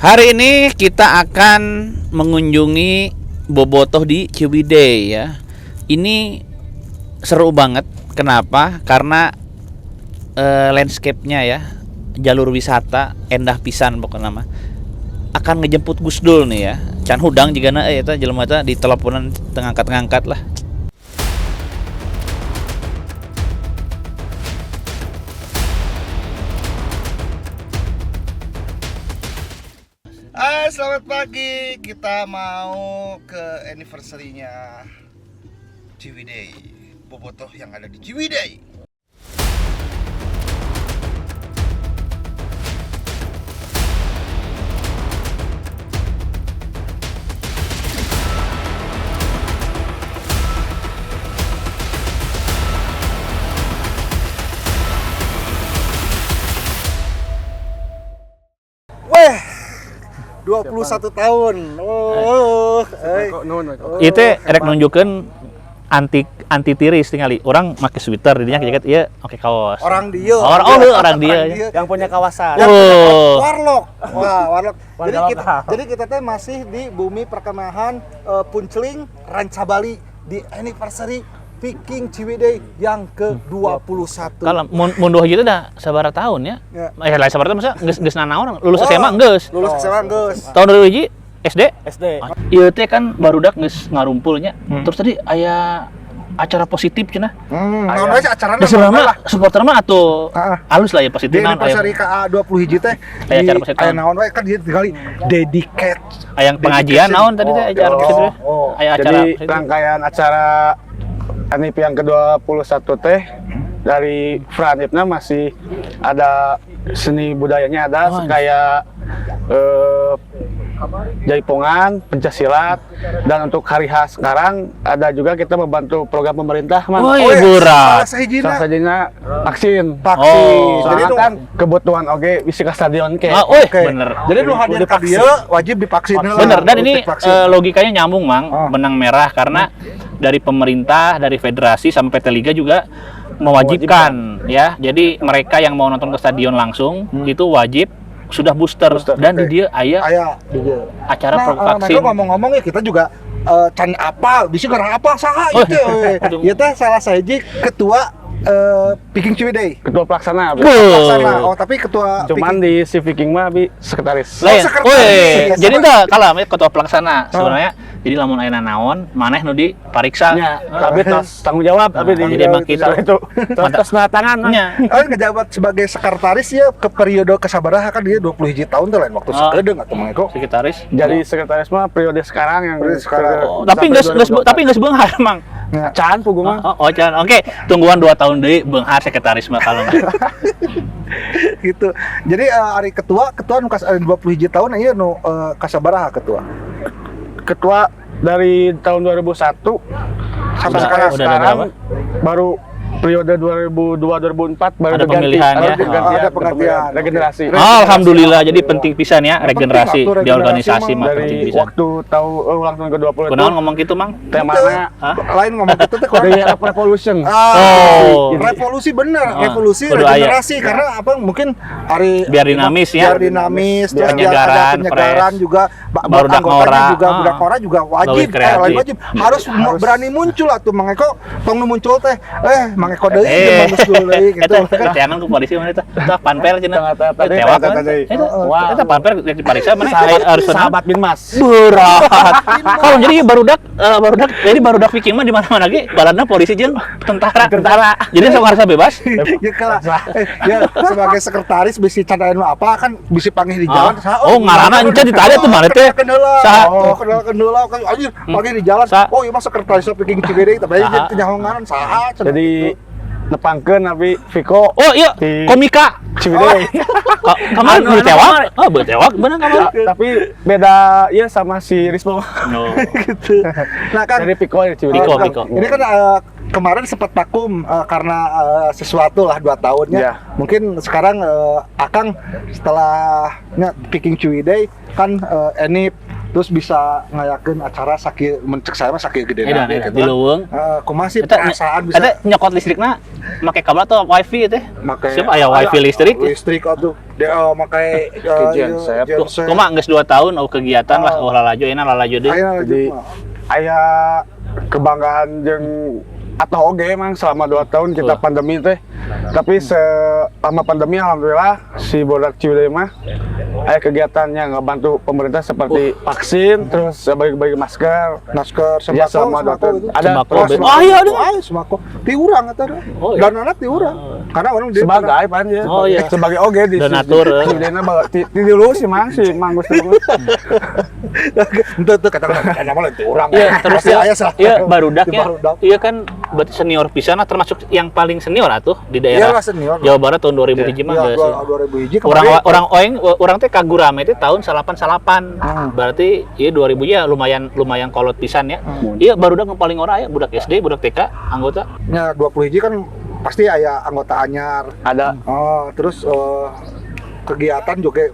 Hari ini kita akan mengunjungi Bobotoh di Ciwidey ya. Ini seru banget. Kenapa? Karena landscape-nya ya, jalur wisata endah pisan pokoknya mah. Akan ngejemput Gus Dul nih ya. Can hudang jigana eta jelema teh di teleponan ngangkat-ngangkat lah. Selamat pagi. Kita mau ke anniversary-nya Ciwidey, Bobotoh yang ada di Ciwidey. Weh, 21 tahun. Itu rek nunjukeun anti tiris tingali. Orang make sweater dinya jaket ieu oke kaos. Orang dia. Orang dia. Yang punya kawasan. Warlock. Wah, warlock. Jadi kita teh masih di bumi perkemahan Punceling Rancabali di anniversary Viking Ciwidey yang ke-21. Kalau munduh gitu dah sabaraha tahun ya? Lain sabaraha masa geus nanaon lulus SMA geus. Lulus SMA geus. Tahun 2001 SD? SD. Ieu teh kan barudak geus ngarumpulnya. Terus tadi aya acara positif cenah. Naon we acarana Geus lama supporter mah atuh halus lah ya di positif naon anniversary KA20 hiji teh. Aya acara positif. Aya naon we kan dia tinggali dedicate. Aya pengajian naon tadi teh acara positif. Aya acara Jadi positif. rangkaian acara ANIP yang ke-21 teh dari Franipna masih ada seni budayanya ada kayak jaipongan, pencaksilat, dan untuk hari khas sekarang ada juga kita membantu program pemerintah man. Oh, hiburan. Salah sajinya vaksin. Oh. Jadi Jadi kan kebutuhan oge bisa ke stadion ke. Bener. Jadi lu hadir ka dieu wajib divaksin. Bener, dan ini logikanya nyambung Mang, benang merah karena dari pemerintah, dari federasi sampai PT Liga juga mewajibkan ya. Jadi mereka yang mau nonton ke stadion langsung itu wajib sudah booster. Dan di dia aya acara vaksin. Nah, ngomong-ngomong ya kita juga can apal, bisa garang apal saha gitu. Ieu teh salah saji ketua Viking Ciwidey. Ketua pelaksana. Pelaksana. Oh, tapi ketua Cuman di si Viking mah sekretaris. Lain. sekretaris. Jadi teh kalah ketua pelaksana sebenarnya. Jadi lamun aya naon maneh nu dipariksa. Ya, tapi tos tanggung jawab tapi di jadi emang gitu. itu tos tangan. Ngejabat sebagai sekretaris ya ke periode kesabaraha kan dia 21 tahun tuh lain waktu sekedeung atuh mangeko. Sekretaris. Jadi sekretaris mah periode sekarang yang Tapi geus beunghar Mang. Can pugu mah. Can. Oke, tungguan 2 tahun deui beunghar sekretaris mah kalau gitu. Jadi hari ketua nu kas 21 tahun ieu nu kasabaraha ketua. Ketua dari tahun 2001 sampai sekarang baru periode 2002-2004 baru ada pemilihan ya. Ada penggantian regenerasi. Alhamdulillah, jadi penting pisan ya regenerasi di organisasi mah penting Dari pisan. waktu tahu ulang tahun ke-20 itu Kunaon ngomong gitu Mang? temanya lain ngomong gitu teh dari revolution. Revolusi bener, revolusi kudu regenerasi karena apa mungkin hari Biar dinamis ya. Biar dinamis, terus Penyegaran, ada penyegaran fresh. juga Barudak ngora. budak ngora juga wajib, Lebih kreatif. harus berani muncul atuh mangeko tong nu muncul teh mangeko deui bagus dulu deui gitu. Jangan ku polisi mana itu? Tah panper cenah. Tewak Itu panper dipariksa mana harus sahabat bin Mas. berat. Kalau jadi barudak jadi barudak Viking mah di mana-mana ge baladna polisi jeung tentara. Jadi sok ngarasa bebas. Ya kalau ya sebagai sekretaris bisa candain apa kan bisa panggil di jalan. Ngaranna encan ditanya tuh mana teh. Saha? Kendala kan anjir panggil di jalan. Oh, iya mah sekretaris Viking Ciwidey tapi nyahoangan saha. Jadi nepangkeun abi Viko. Oh iya, komika Ciwidey. Kemarin bertewak. Oh, bertewak bener kemarin. Tapi beda ya sama si Rismo. No. Gitu. Nah kan Dari Viko di Ciwidey. Viko. Ini kan kemarin sempat vakum karena sesuatu lah 2 tahunnya. Ya. Mungkin sekarang Akang setelahnya Viking Ciwidey kan ini terus bisa ngayakeun acara sakieu mencek saya mah sakieu gedena di leuweung. Kumaha sih perasaan bisa Ada nyokot listrikna make kabel atau wifi teh? make Siapa aya wifi listrik? listrik atuh dia make genset. Kumaha geus 2 tahun kegiatan lah lalajo enak lalajo deui. Jadi aya kebanggaan jeung atau oge emang selama 2 tahun kita pandemi teh. Tapi selama pandemi alhamdulillah si Bodak Ciwidey mah ada kegiatan yang ngebantu pemerintah seperti vaksin, terus bagi-bagi masker, sembako, selama 2 tahun. Ada sembako. Oh iya ada. Sembako. Ti urang eta. Dan anak ti urang. Karena orang dia sebagai pan ya. Oh iya. Sebagai oge di donatur. Ciwideyna bawa ti dulu si Mang Gus dulu. Itu kata-kata mah ti urang. Iya, terus iya barudak ya. Barudak. Iya kan berarti senior pisan lah, termasuk yang paling senior atuh di daerah Iyalah, senior. Jawa Barat tahun 2000 mah geus. 2000 Orang teh kagurame teh tahun 88. Berarti ieu 2000 ya lumayan kolot pisan ya. Iya barudak yang paling ora ya budak SD, budak TK anggota. Nya 20 hiji kan pasti aya anggota anyar. Ada. Oh, terus kegiatan juga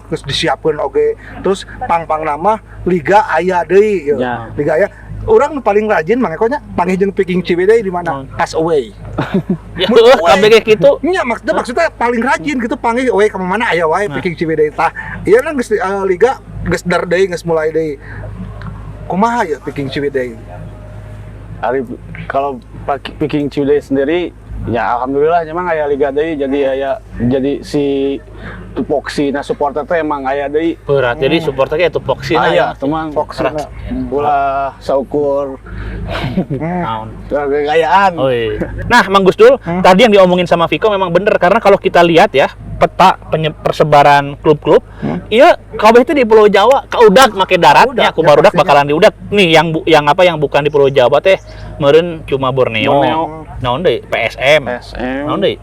geus disiapkeun oge. Terus pang nama liga aya deui. Ya. Liga aya. Orang paling rajin mangekonya panggih jeung Picking Ciwidey di mana? Pass away. Ya kabeh kayak gitu. Nya maksudnya paling rajin gitu panggih away ka mana aya wae Picking Ciwidey tah. Ieu kan geus liga geus dar deui geus mulai deui. Kumaha ya Picking Ciwidey? Kalau Picking Ciwidey sendiri ya alhamdulillah memang aya liga deui jadi si tupoksi na supporter teh emang aya deui. Berat. Jadi supporternya itu poksi aya teman Foxina. ulah saukur naon. Gayaan. Oh iya. Nah, Mang Gusdul, tadi yang diomongin sama Viko memang bener karena kalau kita lihat ya peta persebaran klub-klub, iya kabeh itu di Pulau Jawa, kaudak make daratnya, aku barudak bakalan diudak. Nih yang bukan di Pulau Jawa teh meureun cuma Borneo. Naon deui? PSM. Naon deui?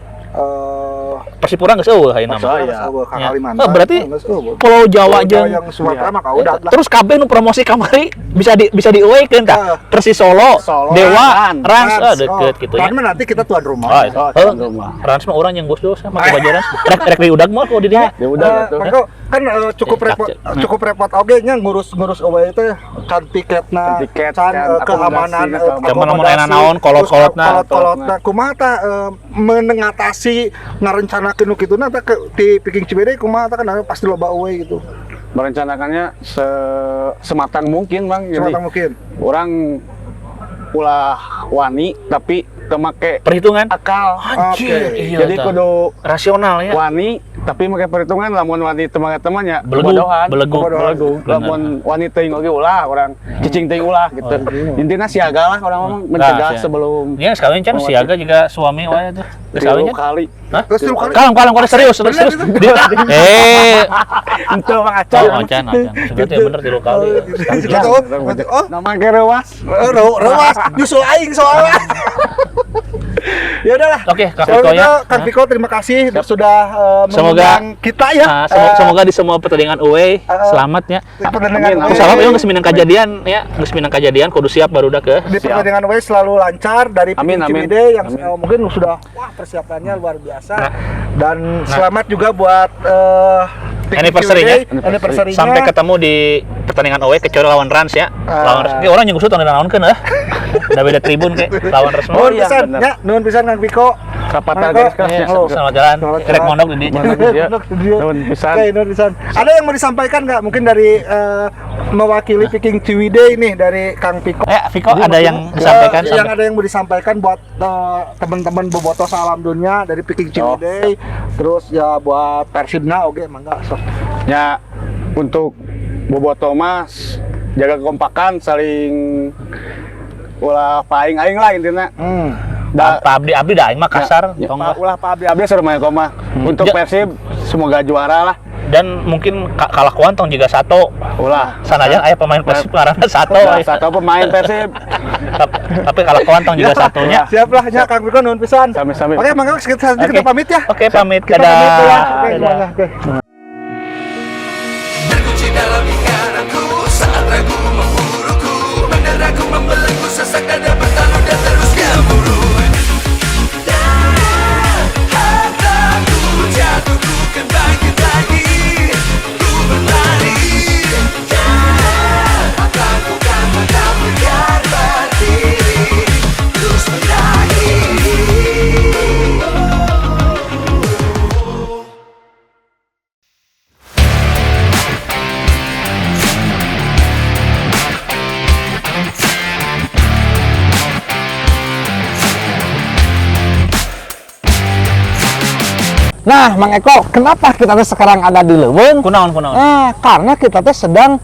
Persipura geus eueuh ayeuna mah. Kalimantan. Berarti Pulau Jawa jeung yang Sumatera mah kaudat lah. terus kabeh nu promosi kamari bisa dieuweikeun tah. Persis Solo, Dewa, Rans deket gitu ya. Karena nanti kita tuan rumah. Tuan rumah. Rans mah urang yang Gusdul sama kebajaran. Rek diudag mah kalau di dinya. Ya udah tuh. Kan cukup repot oge nya ngurus eueuh teh can tiketna, can keamanan, keamanan naon kolot-kolotna. Kumaha tah mengatasi ngarencanakeun nu kituna teh ti Picking Ciwidey kumaha tah kan pasti loba eueuh gitu. Merencanakannya sematang mungkin Bang. Jadi Sematang mungkin. orang ulah wani tapi teu make Perhitungan akal. Anjir, iya, Jadi kudu rasional ya. wani tapi make perhitungan lamun wani teu make temannya Belegu. lamun wani teuing oge ulah orang cicing teuing ulah gitu. Intina siaga lah orang ngomong mencegah sebelum. Iya, sekalian can siaga juga suami wae tuh. Sekalian kali. Hah? Terus tilu kali. Kalem serius. Ente Bang Acan. Acan. Sebenarnya bener 3 kali. Oh, Nama gerewas. rewas nyusul aing soalnya. Ya udahlah. Oke, Kang Viko ya. Kang Viko terima kasih sudah semoga mengundang kita ya. Semoga di semua pertandingan away selamat ya. Salam ya geus minang kejadian ya, geus minang kejadian kudu siap barudak ke. Di pertandingan away selalu lancar dari Picking Ciwidey yang mungkin sudah persiapannya luar biasa. Dan selamat juga buat anniversary-nya. Anniversary-nya. Sampai ketemu di pertandingan away kecuali lawan Rans ya. Lawan Rans. Orang yang gusut tahun naonkeun udah beda tribun ke lawan Rans. Nuhun pisan Kang Viko. Kapata garis kerasnya. Selamat jalan. Rek mondok di dinya. Nuhun pisan. Nuhun pisan. Ada yang mau disampaikan nggak mungkin dari mewakili Picking Ciwidey nih dari Kang Viko? Viko ada yang disampaikan? Yang ada yang mau disampaikan buat teman-teman bobotoh salam dunia dari Picking Ciwidey. Terus ya buat Persibna oke mangga sok. Ya untuk bobotoh mas jaga kekompakan saling ulah paing aing lah intinya. Abdi dah aing mah kasar tong ulah Pak Abdi sareng main koma. Untuk Persib semoga juara lah. Dan mungkin kalah kuantong juga satu ulah sanajan aya pemain Persib ngaranna satu pemain Persib. Tapi kalah kuantong juga satunya. Siap lah nya Kang Viko nuhun pisan. Sami-sami. Oke mangga kita pamit ya. Oke pamit. Kita pamit ya. Oke. Terkunci dalam ingatan saat ragu memburuku, meneraku membelenggu sesak dada bertalu dan terus gemuruh. Hartaku jatuh ku kan bangkit lagi, ku berlari. Nah, Mang Eko, kenapa kita teh sekarang ada di Leuweung? Kunaon. Nah, karena kita teh sedang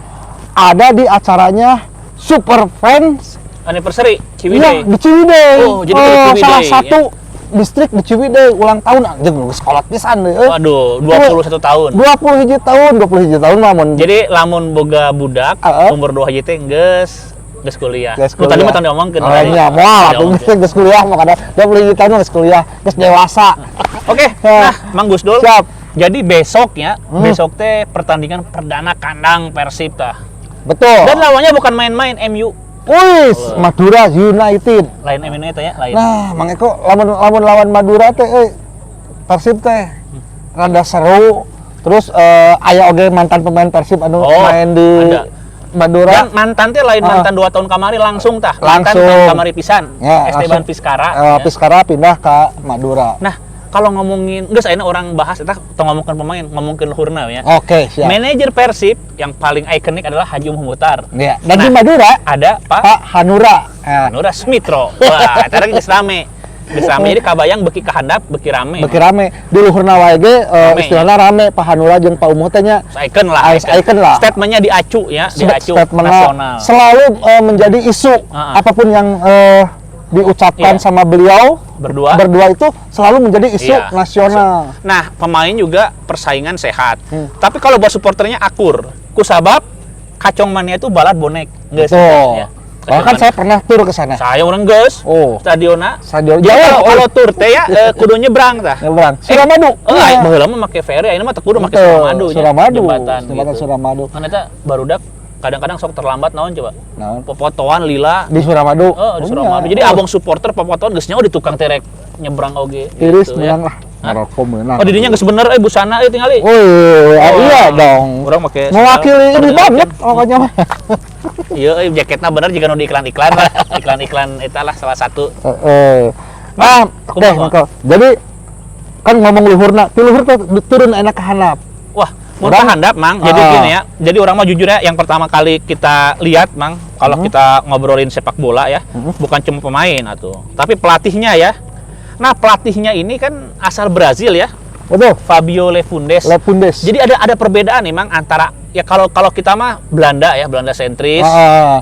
ada di acaranya Super Fans. Anniversary Iya, Ciwidey. di Ciwidey. Oh, jadi ke Ciwidey, salah ya. satu distrik di Ciwidey ulang tahun anjing geus kolot pisan deui. Waduh, 21 tahun. 21 tahun lamun. Jadi lamun boga budak Heeh. umur 2 hiji teh geus kuliah. Geus Nu tadi kuliah. mah tadi ngomongkeun. Nya moal atuh geus kuliah mah kada 20 tahun geus kuliah, geus dewasa. Oke, nah Mang Gusdul. Siap. Jadi besok ya, besok teh pertandingan perdana kandang Persib tah. Betul. Dan lawannya bukan main-main MU. Wis, Madura United. Lain MU nya teh ya, lain. Nah, Mang Eko lamun lawan Madura teh Persib teh rada seru. Terus aya oge mantan pemain Persib anu Oh, main di ada. Madura. Dan mantan teh lain mantan 2 tahun kamari langsung tah. Mantan Langsung. tahun kamari pisan. Ya, Esteban langsung. Vizcara. ya. Vizcara pindah ke Madura. Nah, kalau ngomongin geus ayeuna orang bahas eta tong ngomongkeun pemain, ngomongkeun luhurna ya. Oke, siap. Manajer Persib yang paling ikonik adalah Haji Muhtar. Ya, dan Nah, di Madura ada Pak Pak Hanura. Nura Smithro. Wah, eta geus rame. Geus rame jadi kabayang beki kahandap, beki rame. Beki rame di luhurna wae ge istilahna rame Pak Hanura jeung Pak Umuh teh nya Icon lah. Icon lah. Statementnya diacu ya, diacu statementnya nasional. selalu menjadi isu apapun yang diucapkan Iya. sama beliau Berdua. itu selalu menjadi isu Iya. nasional. Nah, pemain juga persaingan sehat. Tapi kalau buat supporternya akur. Kusabab Kacong Mania itu balad bonek. Geus Betul. ya. Bahkan saya pernah tur ke sana. Saya orang geus. Oh. Stadiona. Stadion Jadi jauh. kalau tur teh ya kudu nyebrang tah. Nyebrang. Suramadu. Baheula mah make ferry, ayeuna mah teu kudu make Suramadu. nya. Suramadu. Jembatan Jembatan gitu. Suramadu. Kan eta barudak kadang-kadang sok terlambat naon coba. Naon? Popotoan lila. Di Suramadu. Di Suramadu. Jadi abang supporter popotoan geus nyaho di tukang terek nyebrang oge. Iris gitu, ya. menang lah. Maroko menang. Oh, didinya geus bener busana tinggal Oh, iya dong. Urang make Mewakili ini banget pokoknya mah. Iya, jaketna bener juga nu di iklan-iklan lah. Iklan-iklan eta lah salah satu. Nah, oke, kumaha? Mangko. Jadi kan ngomong luhurna, ti luhur teh turun enak ke handap. Wah, mun Orang- handap, Mang. Jadi gini ya. Jadi orang mah jujur ya, yang pertama kali kita lihat, Mang, kalau kita ngobrolin sepak bola ya, bukan cuma pemain atuh, tapi pelatihnya ya. Nah, pelatihnya ini kan asal Brazil ya, Betul. Fabio Lefundes. Lepundes. Jadi ada perbedaan nih, Mang, antara ya kalau kita mah Belanda ya, Belanda sentris.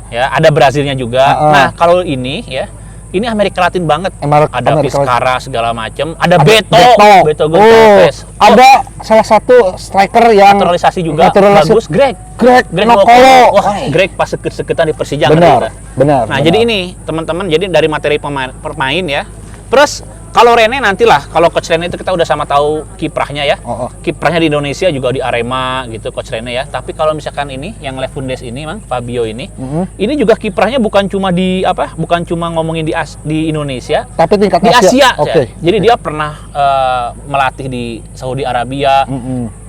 Ya, ada Brazilnya juga. Nah, kalau ini ya, ini Amerika Latin banget. Ada Amerika Vizcara segala macam. Ada Beto Oh, Gonçalves. ada salah satu striker yang Naturalisasi juga naturalisasi- bagus, Greg Nokolo. Wah, Greg pas seket-seketan di Persija. Benar, benar. Nah, benar. jadi ini teman-teman, jadi dari materi pemain ya. Terus kalau Rene nantilah, kalau Coach Rene itu kita udah sama tahu kiprahnya ya. Kiprahnya di Indonesia juga di Arema gitu Coach Rene ya. Tapi kalau misalkan ini yang Lefundes ini, Mang, Fabio ini, ini juga kiprahnya bukan cuma bukan cuma ngomongin di Indonesia, tapi tingkat di Asia. Oke. Jadi dia pernah melatih di Saudi Arabia.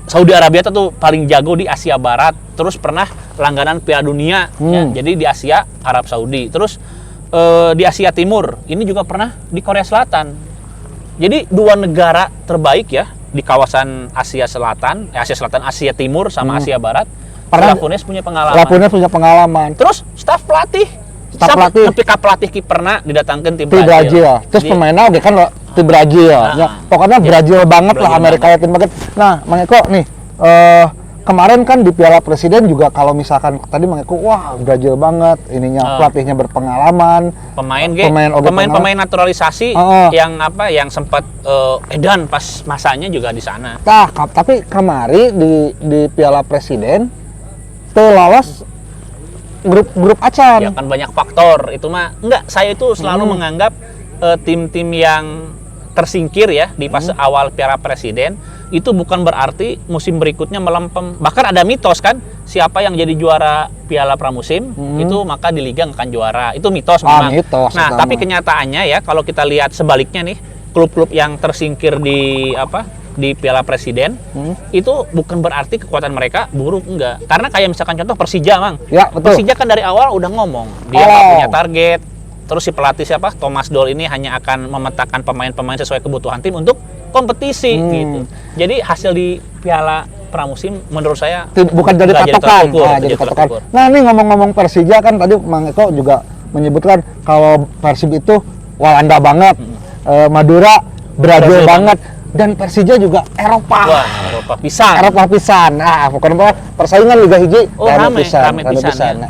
Saudi Arabia itu paling jago di Asia Barat. Terus pernah langganan Piala Dunia. Ya. Jadi di Asia, Arab Saudi. Terus di Asia Timur, ini juga pernah di Korea Selatan. Jadi dua negara terbaik ya di kawasan Asia Selatan, Asia Timur sama Asia Barat. Pernah- Lefundes punya pengalaman. Lepundes punya pengalaman. Terus staf pelatih. Staf pelatih. Nepi ka pelatih kiperna didatangkan tim Di Brazil. Terus Jadi- pemainnya oke kan di Brazil. Ya, pokoknya Brazil banget lah, Brazil Amerika Latin banget. Nah, Mang Eko nih kemarin kan di Piala Presiden juga kalau misalkan tadi Mang Eko, wah Brazil banget ininya, pelatihnya berpengalaman. Pemain naturalisasi Heeh. yang sempat edan pas masanya juga di sana. Nah, tapi kemari di Piala Presiden teu lolos grup acan. Ya kan banyak faktor. Itu mah enggak, saya itu selalu menganggap tim-tim yang tersingkir ya di fase awal Piala Presiden itu bukan berarti musim berikutnya melempem. Bahkan ada mitos kan, siapa yang jadi juara Piala Pramusim itu maka di liga nggak akan juara. Itu mitos memang. Mitos, Nah, sama. tapi kenyataannya ya kalau kita lihat sebaliknya nih, klub-klub yang tersingkir di Piala Presiden itu bukan berarti kekuatan mereka buruk, enggak. Karena kayak misalkan contoh Persija, Mang. Ya, betul. Persija kan dari awal udah ngomong dia nggak punya target. Terus si pelatih siapa? Thomas Doll ini hanya akan memetakan pemain-pemain sesuai kebutuhan tim untuk kompetisi gitu. Jadi hasil di Piala Pramusim menurut saya Bukan jadi nggak patokan. tolak ukur, Nah, jadi patokan. Nah, nih ngomong-ngomong Persija kan tadi Mang Eko juga menyebutkan kalau Persib itu Walanda banget, Madura Brazil banget. dan Persija juga Eropa. Wah, Eropa pisan. Eropa pisan. Nah, bukan apa persaingan Liga Hiji. Oh, rame pisan.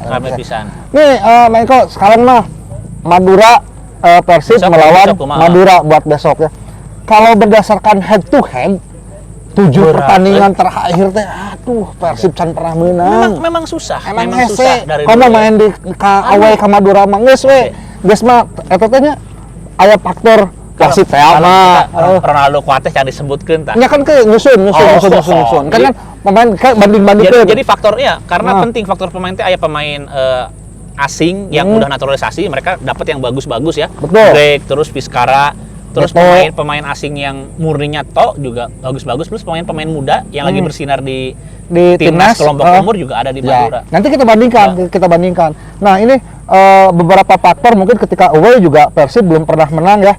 Rame pisan. Nih, Maiko, sekarang mah Madura Persib Besok, melawan besok, kumaha? Madura buat besok ya. Kalau berdasarkan head to head 7 pertandingan terakhir teh aduh Persib can pernah menang. Memang susah. Emang memang susah hese. dari Kamu dulu ya. main di away ka Madura mah geus we. Geus mah eta teh nya aya faktor wasit teh mah. Ronaldo kuatnya can disebutkeun tah. Ya kan ke nyusun. Kan pemain kayak banding-bandingkeun. Jadi faktornya karena penting faktor pemain teh aya pemain asing yang udah naturalisasi, mereka dapat yang bagus-bagus ya. Betul. Drake, terus Vizcara, terus Betul. pemain asing yang murninya juga bagus-bagus, plus pemain muda yang lagi bersinar di timnas kelompok umur juga ada di Madura. Ya, nanti kita bandingkan. Nah, ini beberapa faktor mungkin ketika away juga Persib belum pernah menang ya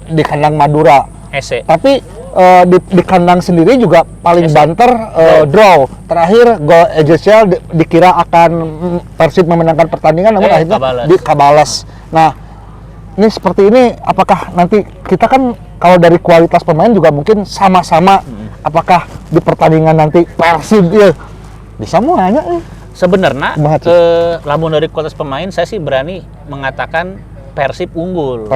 di kandang Madura. Hese. Tapi di kandang sendiri juga paling banter draw. Terakhir gol Ejesial dikira akan Persib memenangkan pertandingan namun akhirnya dikabales. Nah, ini seperti ini apakah nanti kita kan kalau dari kualitas pemain juga mungkin sama-sama apakah di pertandingan nanti Persib ya bisa muanya Sebenarnya lamun dari kualitas pemain saya sih berani mengatakan Persib unggul.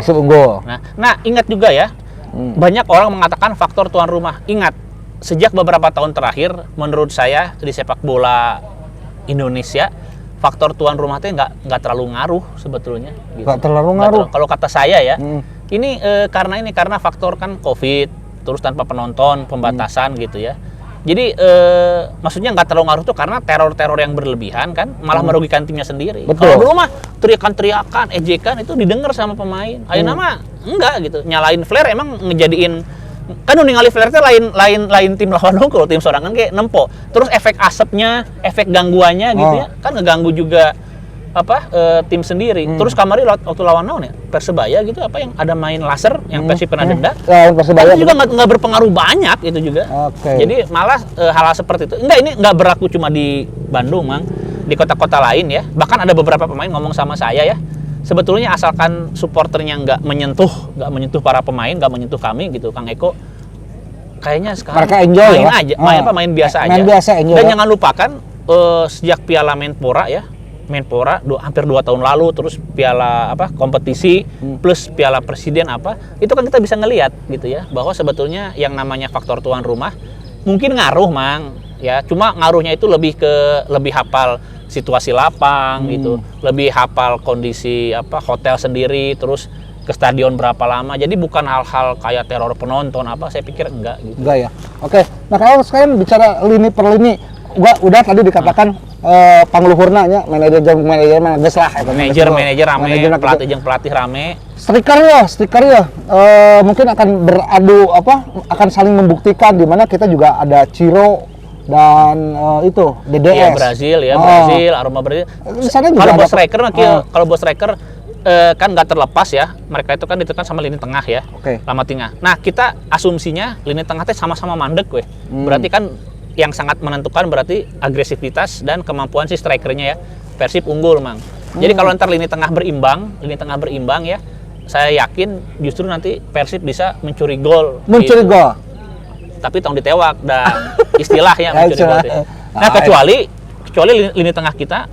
Nah, ingat juga ya. Banyak orang mengatakan faktor tuan rumah. Ingat, sejak beberapa tahun terakhir, menurut saya di sepak bola Indonesia, faktor tuan rumah itu nggak terlalu ngaruh sebetulnya. Gitu. Nggak terlalu ngaruh. Kalau kata saya ya, ini karena faktor kan COVID, terus tanpa penonton, pembatasan gitu ya. Jadi maksudnya nggak terlalu ngaruh tuh karena teror-teror yang berlebihan kan malah merugikan timnya sendiri. Kalau dulu mah teriakan-teriakan, ejekan itu didengar sama pemain. Ayeuna mah enggak gitu. Nyalain flare emang ngejadiin kan ningali flare teh lain tim lawan unggul, tim sorangan kayak nempo. Terus efek asapnya, efek gangguannya gitu ya. Kan ngeganggu juga tim sendiri. Terus kamari waktu lawan naon ya? Persebaya gitu yang ada main laser yang Persib pernah denda. Persebaya itu juga nggak berpengaruh banyak itu juga. Jadi malah hal-hal seperti itu. Ini nggak berlaku cuma di Bandung, Mang. Di kota-kota lain ya. Bahkan ada beberapa pemain ngomong sama saya ya. Sebetulnya asalkan supporternya nggak menyentuh para pemain, nggak menyentuh kami gitu, Kang Eko. Kayaknya sekarang mereka enjoy main ya? aja, main biasa aja. Main biasa, enjoy. Dan jangan lupakan sejak Piala Menpora ya. Menpora hampir 2 tahun lalu, terus piala kompetisi plus piala presiden itu kan kita bisa ngelihat gitu ya bahwa sebetulnya yang namanya faktor tuan rumah mungkin ngaruh Mang ya, cuma ngaruhnya itu lebih hafal situasi lapang gitu, lebih hafal kondisi hotel sendiri, terus ke stadion berapa lama, jadi bukan hal-hal kayak teror penonton saya pikir enggak gitu. Enggak ya. Oke. Nah, kalau sekarang bicara lini per lini udah tadi dikatakan pangluhurna nya manajer geus lah manajer rame, pelatih rame. Striker ya mungkin akan beradu akan saling membuktikan di mana kita juga ada Ciro dan itu DDS. Iya, Brazil, Aroma Brazil. Kalau bos striker kan nggak terlepas ya, mereka itu kan ditekan sama lini tengah ya, lama tengah. Nah, kita asumsinya lini tengah teh sama-sama mandek berarti kan yang sangat menentukan berarti agresivitas dan kemampuan si strikernya ya. Persib unggul, Mang. Jadi kalau ntar lini tengah berimbang ya, saya yakin justru nanti Persib bisa mencuri gol. Gol. Tapi tong ditewak dan istilahnya mencuri gol. Nah, kecuali lini tengah kita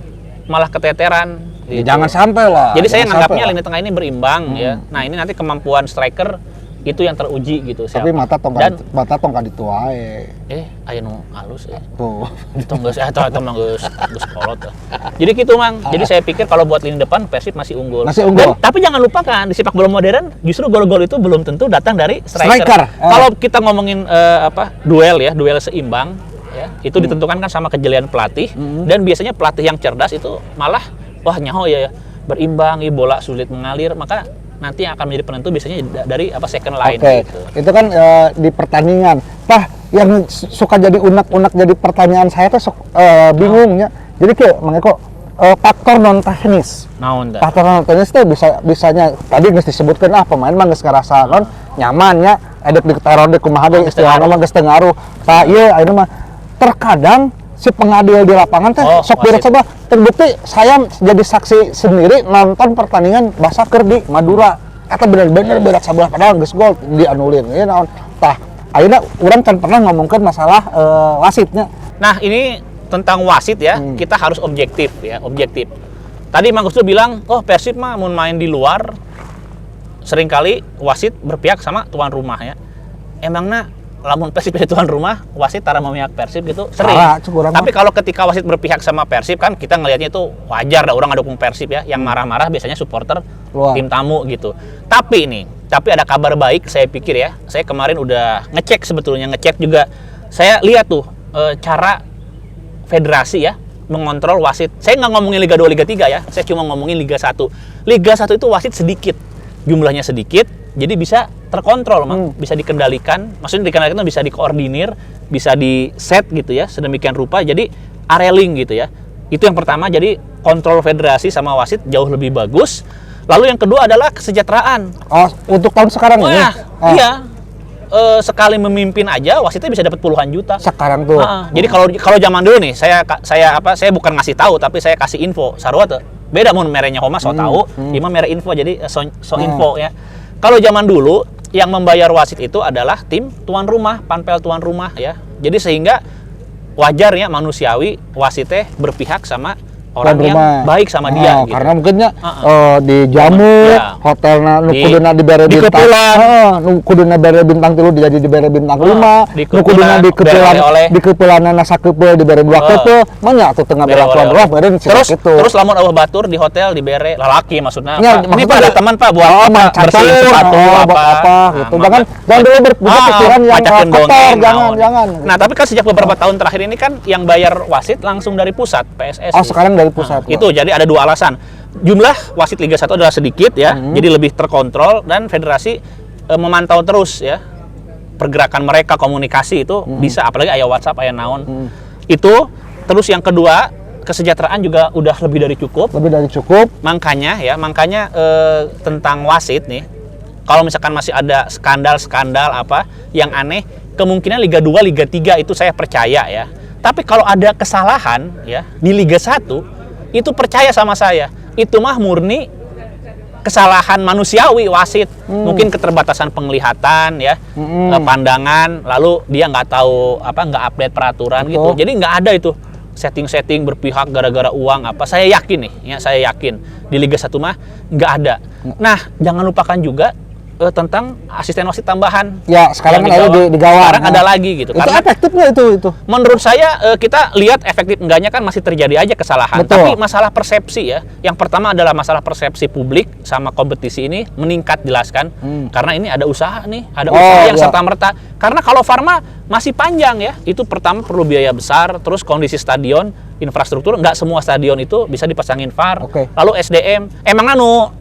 malah keteteran. Gitu. Jangan sampai lah. Jadi saya nganggapnya lini tengah ini berimbang ya. Nah, ini nanti kemampuan striker itu yang teruji gitu. Tapi mata tongkat itu ae. Aya nu halus ya. Tuh. Tong geus geus kolot. Jadi gitu, Mang. Jadi saya pikir kalau buat lini depan Persib masih unggul. Dan, tapi jangan lupakan di sepak bola modern justru gol-gol itu belum tentu datang dari striker. Kalau kita ngomongin duel seimbang ya, itu ditentukan kan sama kejelian pelatih dan biasanya pelatih yang cerdas itu malah nyaho ya berimbang, bola sulit mengalir, maka nanti yang akan menjadi penentu biasanya dari second line gitu. Itu kan di pertandingan. Yang suka jadi unek-unek jadi pertanyaan saya tuh bingungnya. Jadi Mang Eko faktor non teknis. Faktor non teknis itu bisanya tadi geus disebutkeun pemain mah geus ngarasa nyamannya edek di teror di kumaha ge istilahna mah geus teu ngaruh. Ieu ayeuna mah terkadang si pengadil di lapangan teh sok coba terbukti saya jadi saksi sendiri nonton pertandingan Basaker di Madura eta bener-bener berak sabelah padahal geus gol dianulir ieu naon tah ayeuna urang kan pernah ngomongkeun masalah wasitnya. Nah, ini tentang wasit ya, kita harus objektif ya, objektif. Tadi Mang Gusdur bilang, oh Persib mah mau main di luar, seringkali wasit berpihak sama tuan rumah ya. Emangnya lamun Persib jadi tuan rumah, wasit tara memihak Persib gitu sering. Tapi kalau ketika wasit berpihak sama Persib kan kita ngelihatnya itu wajar, ada orang ngedukung Persib ya, yang marah-marah biasanya supporter tim tamu gitu. Tapi ada kabar baik saya pikir ya. Saya kemarin udah ngecek juga. Saya lihat tuh cara federasi ya mengontrol wasit. Saya nggak ngomongin Liga 2, Liga 3 ya. Saya cuma ngomongin Liga 1. Liga 1 itu wasit sedikit. Jumlahnya sedikit, jadi bisa terkontrol, bisa dikendalikan. Maksudnya dikendalikan itu bisa dikoordinir, bisa di set gitu ya, sedemikian rupa. Jadi areling gitu ya. Itu yang pertama. Jadi kontrol federasi sama wasit jauh lebih bagus. Lalu yang kedua adalah kesejahteraan. Oh, untuk tahun sekarang ini? Iya. Sekali memimpin aja wasitnya bisa dapat puluhan juta. Sekarang tuh. Jadi kalau zaman dulu nih, saya bukan ngasih tahu tapi saya kasih info. Sarua tuh beda mun merenya Homa so tahu, ima mere info jadi so info ya. Kalau zaman dulu yang membayar wasit itu adalah tim tuan rumah, panpel tuan rumah ya. Jadi sehingga wajarnya manusiawi wasitnya berpihak sama orang yang baik sama dia gitu. Karena mungkinnya dijamu hotelna nu kuduna dibere bintang nu kuduna dibere bintang 3 jadi dibere bintang 5 nu kuduna dikeupeulana sakeupeu dibere 2 keupeu manya atuh teu ngabere tuan rumah beureun terus lamun eueuh batur di hotel dibere lalaki maksudnya ini Pak ada teman Pak buat bersihin sepatu apa gitu. Jangan dulu berpunya pikiran yang kotor, jangan. Nah, tapi kan sejak beberapa tahun terakhir ini kan yang bayar wasit langsung dari pusat PSSI. Oh, sekarang dari pusat. Itu jadi ada dua alasan. Jumlah wasit Liga 1 adalah sedikit ya, jadi lebih terkontrol dan federasi memantau terus ya pergerakan mereka, komunikasi itu bisa, apalagi aya WhatsApp, aya naon. Itu terus yang kedua, kesejahteraan juga udah lebih dari cukup. Makanya tentang wasit nih, kalau misalkan masih ada skandal apa yang aneh, kemungkinan Liga 2, Liga 3 itu saya percaya ya. Tapi kalau ada kesalahan ya di Liga 1 itu percaya sama saya, itu mah murni kesalahan manusiawi wasit. Mungkin keterbatasan penglihatan ya, pandangan, lalu dia nggak tahu nggak update peraturan gitu. Jadi nggak ada itu setting berpihak gara-gara uang apa. Saya yakin di Liga 1 mah nggak ada. Nah, jangan lupakan juga tentang asisten wasit tambahan. Ya, sekarang kan ada di gawang. Sekarang ada lagi gitu. Itu karena efektif nggak itu? Menurut saya kita lihat efektif enggaknya kan masih terjadi aja kesalahan. Betul. Tapi masalah persepsi ya. Yang pertama adalah masalah persepsi publik sama kompetisi ini meningkat jelas kan. Karena ini ada usaha nih, ada usaha yang serta-merta. Karena kalau Pharma masih panjang ya. Itu pertama perlu biaya besar, terus kondisi stadion, infrastruktur, nggak semua stadion itu bisa dipasangin VAR. Lalu SDM, emangnya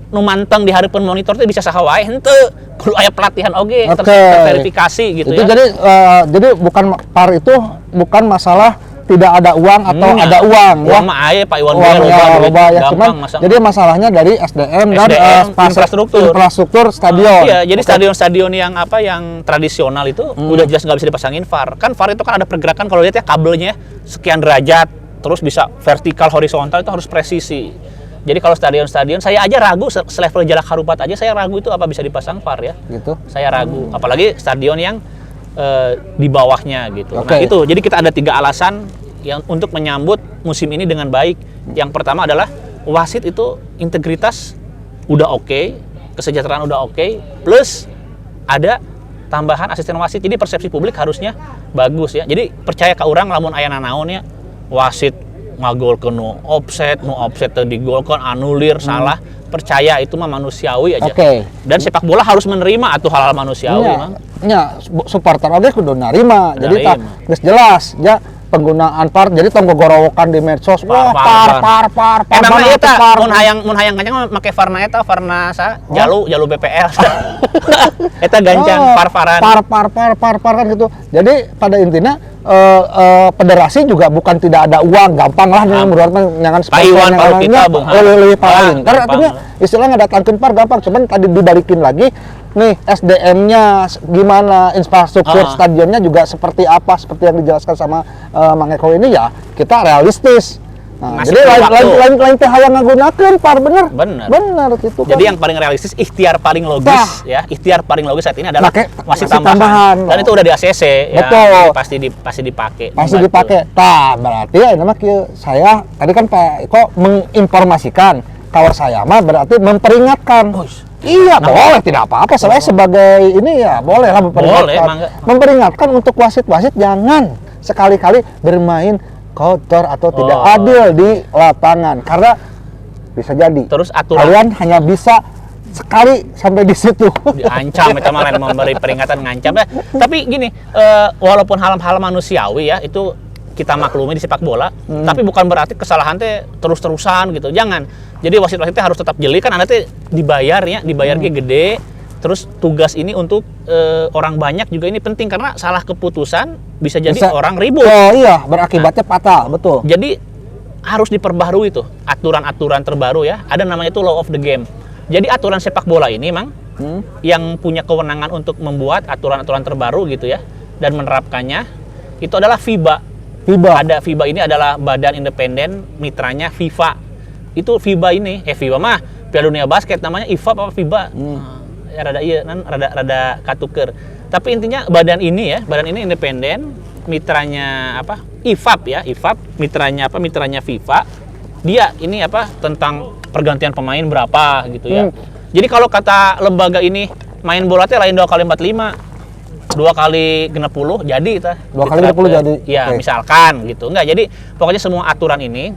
nu manteng di hareupeun monitor teh bisa saha wae henteu. Kudu aya pelatihan oge, terverifikasi gitu itu ya. Jadi bukan VAR itu bukan masalah tidak ada uang atau ada uang ya. Uang mah aya Pak Iwan loba ya, cuman jadi masalahnya dari SDM dan infrastruktur stadion. Iya, jadi stadion-stadion yang tradisional itu udah jelas nggak bisa dipasangin VAR. Kan VAR itu kan ada pergerakan, kalau lihat ya kabelnya sekian derajat, terus bisa vertikal, horizontal, itu harus presisi. Jadi kalau stadion-stadion, saya aja ragu, selevel Jalak Harupat aja saya ragu itu apa bisa dipasang VAR ya. Gitu. Saya ragu, apalagi stadion yang di bawahnya gitu. Nah itu, jadi kita ada 3 alasan yang untuk menyambut musim ini dengan baik. Yang pertama adalah wasit itu integritas udah oke, kesejahteraan udah oke, plus ada tambahan asisten wasit. Jadi persepsi publik harusnya bagus ya. Jadi percaya ke orang lamun aya nanaonnya wasit ngagolkeun nu offset teu digolkeun, anulir, salah. Percaya itu mah manusiawi aja. Dan sepak bola harus menerima atuh hal-hal manusiawi mah. Nya supporter oge kudu narima. Jadi tah geus jelas ya penggunaan VAR. Jadi tong gogorowokan di medsos. Par. Emang eta mun hayang kancang make VAR-na eta, VAR-na sa? Jalu BPL. Eta gancang par-paran. Par kan gitu. Jadi pada intinya federasi juga bukan tidak ada uang, gampang lah menurut jangan seperti kita lebih paling. Karena artinya istilahnya datangkeun VAR gampang, cuman tadi dibalikin lagi nih SDM-nya gimana, infrastruktur stadionnya juga seperti apa, seperti yang dijelaskan sama Mang Eko ini ya kita realistis. Nah, ngasih jadi lain teh hayang ngagunakeun par bener. Bener gitu kan. Jadi yang paling realistis, ikhtiar paling logis ya, ikhtiar paling logis saat ini adalah Pakai wasit wasit tambahan. tambahan. Dan itu udah di ACC ya. Betul. Pasti dipakai. Pasti membantu. dipakai. Tah, berarti ya nama kieu saya tadi kan Pak Eko menginformasikan kalau saya mah berarti memperingatkan. Iya, boleh, tidak apa-apa. Saya sebagai ini ya boleh lah memperingatkan. Boleh, mangga. Memperingatkan untuk wasit-wasit jangan sekali-kali bermain kotor atau tidak adil di lapangan karena bisa jadi Terus aturan kalian hanya bisa sekali sampai di situ. diancam itu malah memberi peringatan ngancam ya. Tapi gini, walaupun hal-hal manusiawi ya itu kita maklumi di sepak bola, tapi bukan berarti kesalahan teh terus-terusan gitu. Jangan. Jadi wasit-wasitnya harus tetap jeli kan anda teh dibayarnya gede. Terus tugas ini untuk orang banyak juga ini penting karena salah keputusan bisa jadi orang ribut. Oh iya, berakibatnya fatal, betul. Jadi harus diperbaharui tuh aturan-aturan terbaru ya. Ada namanya itu law of the game. Jadi aturan sepak bola ini Mang yang punya kewenangan untuk membuat aturan-aturan terbaru gitu ya dan menerapkannya itu adalah FIBA. Ada FIBA ini adalah badan independen mitranya FIFA. Itu FIBA ini, FIBA mah Piala Dunia Basket namanya IFAB apa FIBA. Ya rada katuker. Tapi intinya badan ini independen, mitranya apa? IFAB ya, IFAB mitranya FIFA. Dia ini tentang pergantian pemain berapa gitu ya. Jadi kalau kata lembaga ini main bola teh lain 2 kali 45, 2 kali 60 jadi tah. 2 kali 60 jadi. Ya, misalkan gitu. Enggak, jadi pokoknya semua aturan ini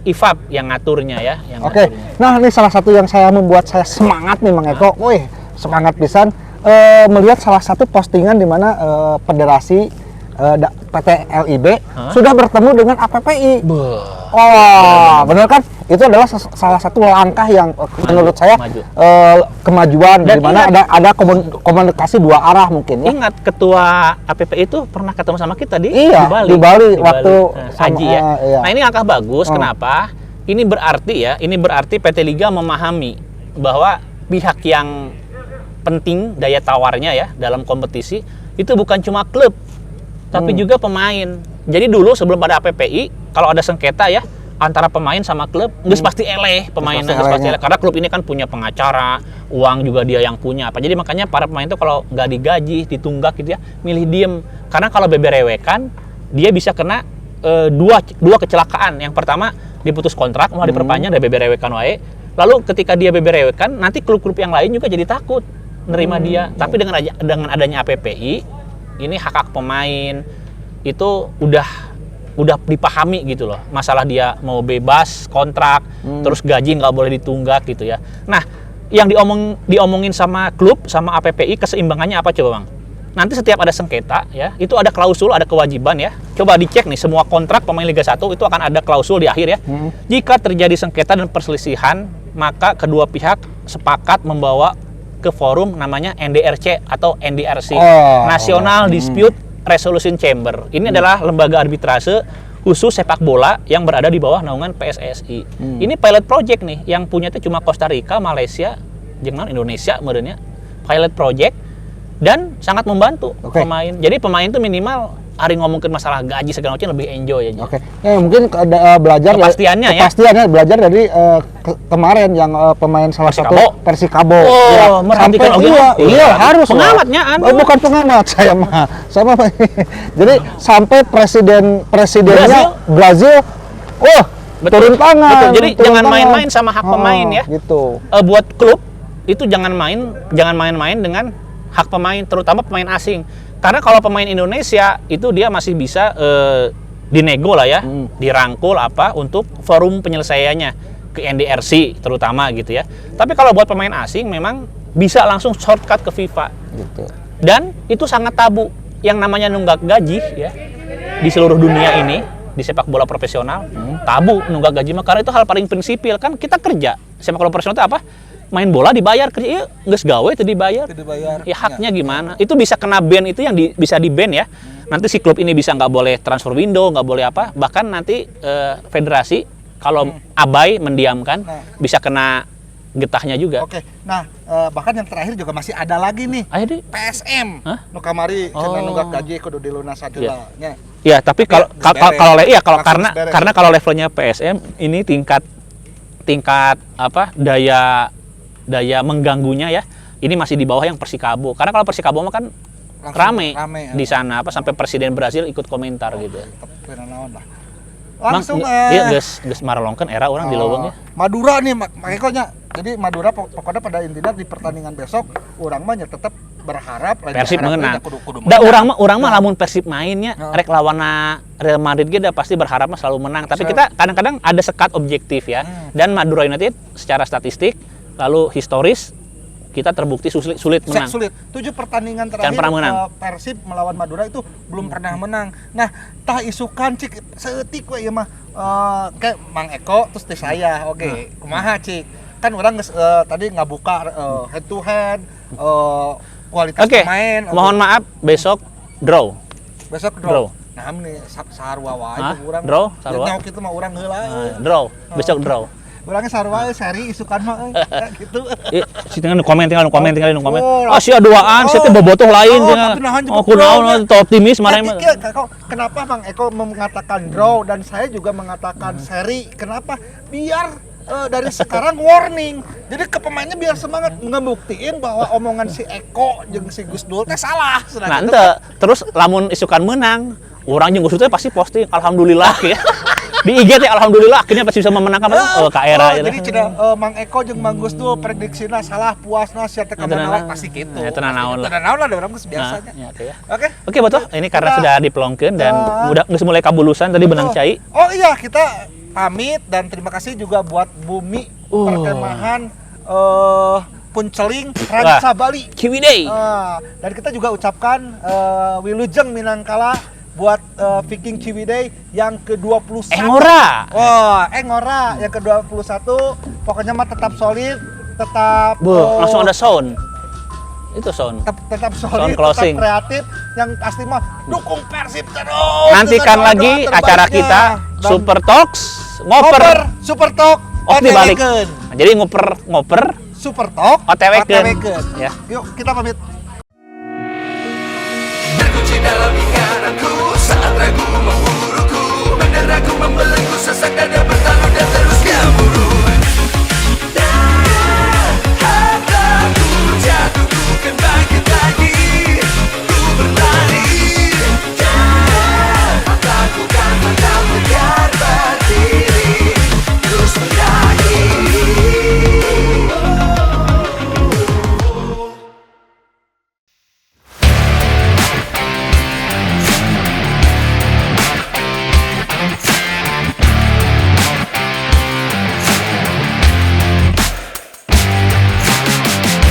IFAB yang ngaturnya ya, Oke. Nah, ini salah satu yang membuat saya semangat nih Mang Eko. Wih, semangat pisan melihat salah satu postingan di mana Federasi PT LIB sudah bertemu dengan APPI. Benar kan? Itu adalah salah satu langkah yang menurut saya kemajuan di mana ada komunikasi dua arah mungkin ya. Ingat ketua APPI itu pernah ketemu sama kita di Bali waktu Haji ya. Nah, ini langkah bagus. Kenapa? Ini berarti PT Liga memahami bahwa pihak yang penting daya tawarnya ya dalam kompetisi itu bukan cuma klub tapi juga pemain. Jadi dulu sebelum ada APPI kalau ada sengketa ya antara pemain sama klub nggak pasti eleh pemainnya pasti eleh karena klub ini kan punya pengacara, uang juga dia yang punya apa. Jadi makanya para pemain itu kalau nggak digaji, ditunggak gitu ya, milih diem. Karena kalau beberewekan dia bisa kena dua kecelakaan. Yang pertama diputus kontrak, mau diperpanjang dari beberewekan wae. Lalu ketika dia beberewekan, nanti klub-klub yang lain juga jadi takut nerima dia. Tapi dengan adanya APPI, ini hak pemain itu udah dipahami gitu loh. Masalah dia mau bebas kontrak, terus gaji nggak boleh ditunggak gitu ya. Nah, yang diomongin sama klub sama APPI keseimbangannya apa coba Bang? Nanti setiap ada sengketa ya, itu ada klausul, ada kewajiban ya. Coba dicek nih semua kontrak pemain Liga 1 itu akan ada klausul di akhir ya. Jika terjadi sengketa dan perselisihan, maka kedua pihak sepakat membawa ke forum namanya NDRC atau NDRC, National Dispute Resolution Chamber. Ini adalah lembaga arbitrase khusus sepak bola yang berada di bawah naungan PSSI. Ini pilot project nih, yang punya itu cuma Costa Rica, Malaysia, jeung Indonesia merenya. Pilot project dan sangat membantu pemain. Jadi pemain itu minimal hari ngomongin masalah gaji segala macam lebih enjoy aja. Ya mungkin belajar kepastiannya belajar dari kemarin yang pemain salah satu Persikabo. Merhatikan harus pengamatnya bukan pengamat saya mah. Jadi sampai presidennya Brazil turun tangan. Betul. Jadi jangan main-main sama hak pemain ya. Gitu. Buat klub itu jangan main-main dengan hak pemain, terutama pemain asing. Karena kalau pemain Indonesia itu dia masih bisa dinego lah ya, dirangkul untuk forum penyelesaiannya ke NDRC terutama gitu ya. Tapi kalau buat pemain asing memang bisa langsung shortcut ke FIFA. Gitu. Dan itu sangat tabu yang namanya nunggak gaji ya di seluruh dunia ini di sepak bola profesional tabu nunggak gaji mah karena itu hal paling prinsipil kan kita kerja sepak bola profesional itu apa? Main bola dibayar kerja, nggak gawe itu dibayar. Ya haknya gimana? Itu bisa kena ban itu yang bisa di ban ya. Nanti si klub ini bisa nggak boleh transfer window, nggak boleh apa. Bahkan nanti federasi kalau abai mendiamkan bisa kena getahnya juga. Nah bahkan yang terakhir juga masih ada lagi nih. Ayo deh. PSM. Nu kamari cenah nunggak gaji kudu dilunasan heula nya. Ya, tapi kalau Langsung beres. karena kalau levelnya PSM ini tingkat apa daya mengganggunya ya ini masih di bawah yang Persikabo. Karena kalau Persikabo mah kan Langsung rame ya. di sana apa sampai presiden Brasil ikut komentar gitu. Tapi naon lah. Mang, Langsung iya geus maralongkeun era orang di leuweung ya. Madura nih makanya jadi Madura pokoknya pada intinya di pertandingan besok orang mah tetap berharap Persib menang. kudu Da urang mah lamun Persib mainnya rek lawanna Real Madrid ge da pasti berharap mah selalu menang. Tapi kita kadang-kadang ada sekat objektif ya. Dan Madura United secara statistik lalu historis kita terbukti sulit menang. Sulit. 7 pertandingan Jangan terakhir pernah menang. Persib melawan Madura itu belum pernah menang. Nah, tah isukan cik seeutik we ieu mah kayak Mang Eko terus teh saya. Oke, kumaha cik? Kan orang geus tadi ngabuka head to head kualitas Oke. pemain. Mohon maaf besok draw. Besok Draw. draw. Nah, nih sarua wae Hah? urang. Draw? Sarua? Nyawa kitu mah urang heula. Draw. Besok draw. Urangnya sarua seri isukan mah gitu. Si tinggal nu komen. Oh, Si aduaan, si teh bobotoh lain cenah. tapi nahan juga Oh, kunaon kurang, teu optimis marah mah. Kenapa Bang Eko mengatakan draw dan saya juga mengatakan seri? Kenapa? Biar dari sekarang warning. Jadi ke pemainnya biar semangat ngebuktiin bahwa omongan si Eko jeung si Gus Dul teh salah. Nah, ente terus lamun isukan menang, orang jeung Gus teh pasti posting alhamdulillah ya. Di IG teh alhamdulillah akhirnya pasti bisa memenangkan ka era jadi cenah Mang Eko jeung Mang Gus Dul prediksina salah puasna sia teh kamana pasti kitu. Teu naon lah. Teu naon lah orang geus biasanya. Oke. Oke, betul. Ini karena sudah diplongkeun dan udah geus mulai kabulusan tadi benang cai. Oh iya, kita pamit dan terima kasih juga buat Bumi Perkemahan Punceling Ranca Bali. Ciwidey. Dan kita juga ucapkan Wilujeng Minangkala buat Viking Ciwidey yang ke-21. Engora. Engora yang ke-21. Pokoknya mah tetap solid, tetap langsung ada sound. Itu sound. tetap Sound solid, closing. tetap kreatif, yang pasti mah dukung Persib terus. Nantikan dengan lagi doa-doa acara terbaiknya. kita Dan Super Talks ngoper. Super Talk Dibalik. OTW-keun. Nah, jadi ngoper Super Talk OTW-keun. Ya. Yuk kita pamit. Terkunci dalam ingatanku saat ragu memburuku, benar aku membeli